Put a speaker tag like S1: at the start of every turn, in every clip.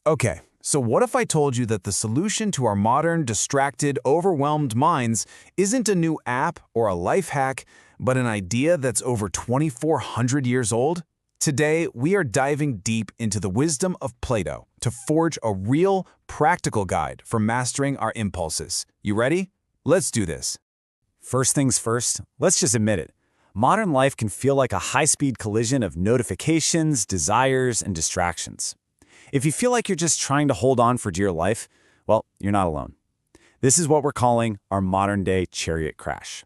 S1: Okay, so what if I told you that the solution to our modern, distracted, overwhelmed minds isn't a new app or a life hack, but an idea that's over 2,400 years old? Today, we are diving deep into the wisdom of Plato to forge a real, practical guide for mastering our impulses. You ready? Let's do this.
S2: First things first, let's just admit it. Modern life can feel like a high-speed collision of notifications, desires, and distractions. If you feel like you're just trying to hold on for dear life, well, you're not alone. This is what we're calling our modern-day chariot crash.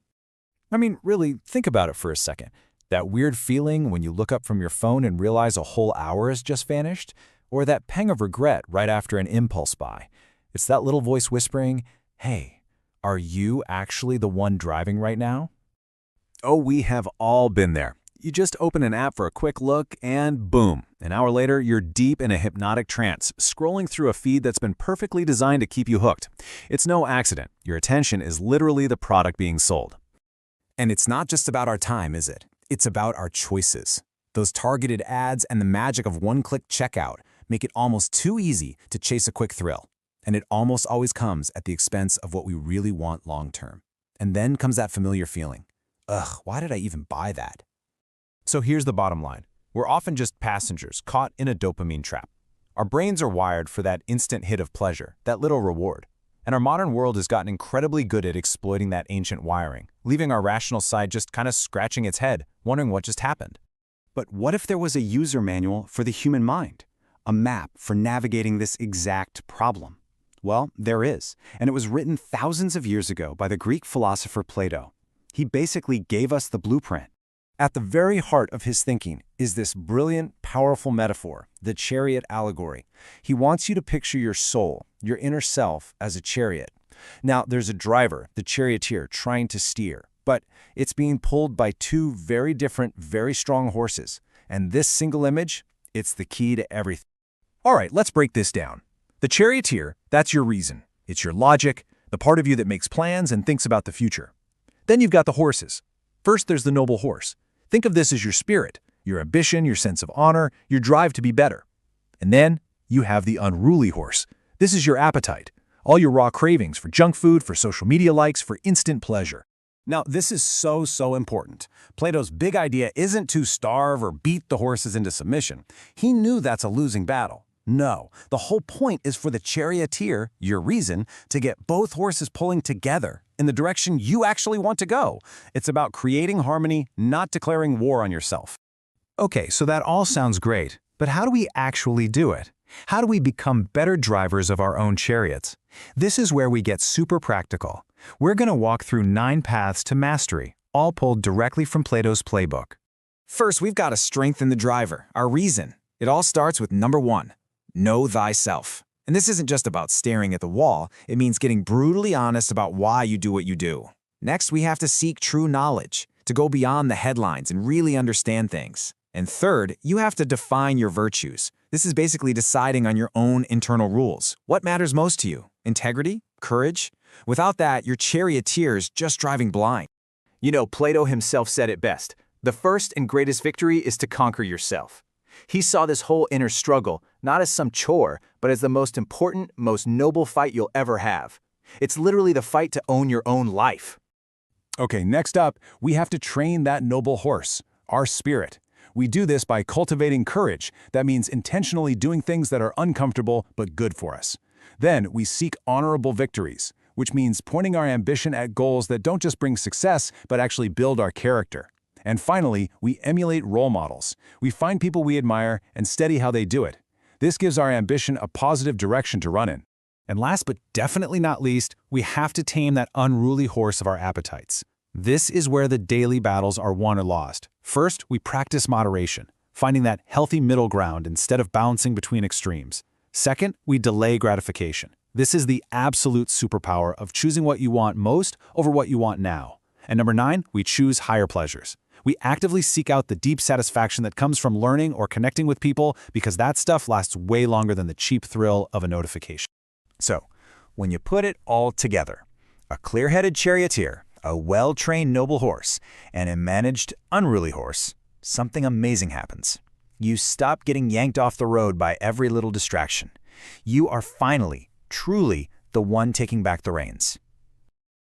S2: I mean, really, think about it for a second. That weird feeling when you look up from your phone and realize a whole hour has just vanished? Or that pang of regret right after an impulse buy? It's that little voice whispering, "Hey, are you actually the one driving right now?" Oh, we have all been there. You just open an app for a quick look and boom, an hour later, you're deep in a hypnotic trance, scrolling through a feed that's been perfectly designed to keep you hooked. It's no accident. Your attention is literally the product being sold.
S1: And it's not just about our time, is it? It's about our choices. Those targeted ads and the magic of one-click checkout make it almost too easy to chase a quick thrill. And it almost always comes at the expense of what we really want long-term. And then comes that familiar feeling. Ugh, why did I even buy that?
S3: So here's the bottom line. We're often just passengers caught in a dopamine trap. Our brains are wired for that instant hit of pleasure, that little reward. And our modern world has gotten incredibly good at exploiting that ancient wiring, leaving our rational side just kind of scratching its head, wondering what just happened.
S2: But what if there was a user manual for the human mind? A map for navigating this exact problem? Well, there is, and it was written thousands of years ago by the Greek philosopher Plato. He basically gave us the blueprint. At the very heart of his thinking is this brilliant, powerful metaphor, the chariot allegory. He wants you to picture your soul, your inner self, as a chariot. Now, there's a driver, the charioteer, trying to steer, but it's being pulled by two very different, very strong horses. And this single image, it's the key to everything.
S3: All right, let's break this down. The charioteer, that's your reason. It's your logic, the part of you that makes plans and thinks about the future. Then you've got the horses. First, there's the noble horse. Think of this as your spirit, your ambition, your sense of honor, your drive to be better. And then you have the unruly horse. This is your appetite, all your raw cravings for junk food, for social media likes, for instant pleasure.
S2: Now, this is so important. Plato's big idea isn't to starve or beat the horses into submission. He knew that's a losing battle. No, the whole point is for the charioteer, your reason, to get both horses pulling together in the direction you actually want to go. It's about creating harmony, not declaring war on yourself.
S3: Okay, so that all sounds great, but how do we actually do it? How do we become better drivers of our own chariots? This is where we get super practical. We're going to walk through 9 paths to mastery, all pulled directly from Plato's playbook.
S1: First, we've got to strengthen the driver, our reason. It all starts with number 1. Know thyself. And this isn't just about staring at the wall, it means getting brutally honest about why you do what you do. Next, we have to seek true knowledge, to go beyond the headlines and really understand things. And third, you have to define your virtues. This is basically deciding on your own internal rules. What matters most to you? Integrity? Courage? Without that, your charioteer is just driving blind.
S4: You know, Plato himself said it best. The first and greatest victory is to conquer yourself. He saw this whole inner struggle not as some chore, but as the most important, most noble fight you'll ever have. It's literally the fight to own your own life.
S3: Okay, next up, we have to train that noble horse, our spirit. We do this by cultivating courage. That means intentionally doing things that are uncomfortable but good for us. Then we seek honorable victories, which means pointing our ambition at goals that don't just bring success, but actually build our character. And finally, we emulate role models. We find people we admire and study how they do it. This gives our ambition a positive direction to run in.
S2: And last but definitely not least, we have to tame that unruly horse of our appetites. This is where the daily battles are won or lost. First, we practice moderation, finding that healthy middle ground instead of bouncing between extremes. Second, we delay gratification. This is the absolute superpower of choosing what you want most over what you want now. And number 9, we choose higher pleasures. We actively seek out the deep satisfaction that comes from learning or connecting with people because that stuff lasts way longer than the cheap thrill of a notification.
S3: So, when you put it all together, a clear-headed charioteer, a well-trained noble horse, and a managed unruly horse, something amazing happens. You stop getting yanked off the road by every little distraction.
S2: You are finally, truly, the one taking back the reins.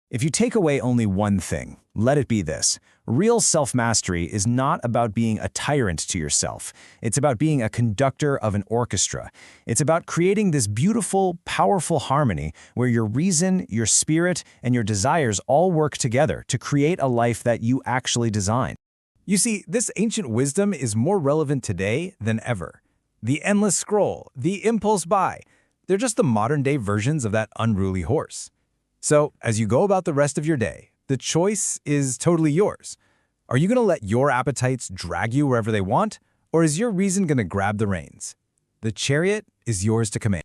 S2: If you take away only one thing, let it be this. Real self-mastery is not about being a tyrant to yourself. It's about being a conductor of an orchestra. It's about creating this beautiful, powerful harmony where your reason, your spirit, and your desires all work together to create a life that you actually design.
S1: You see, this ancient wisdom is more relevant today than ever. The endless scroll, the impulse buy, they're just the modern-day versions of that unruly horse. So, as you go about the rest of your day, the choice is totally yours. Are you going to let your appetites drag you wherever they want, or is your reason going to grab the reins? The chariot is yours to command.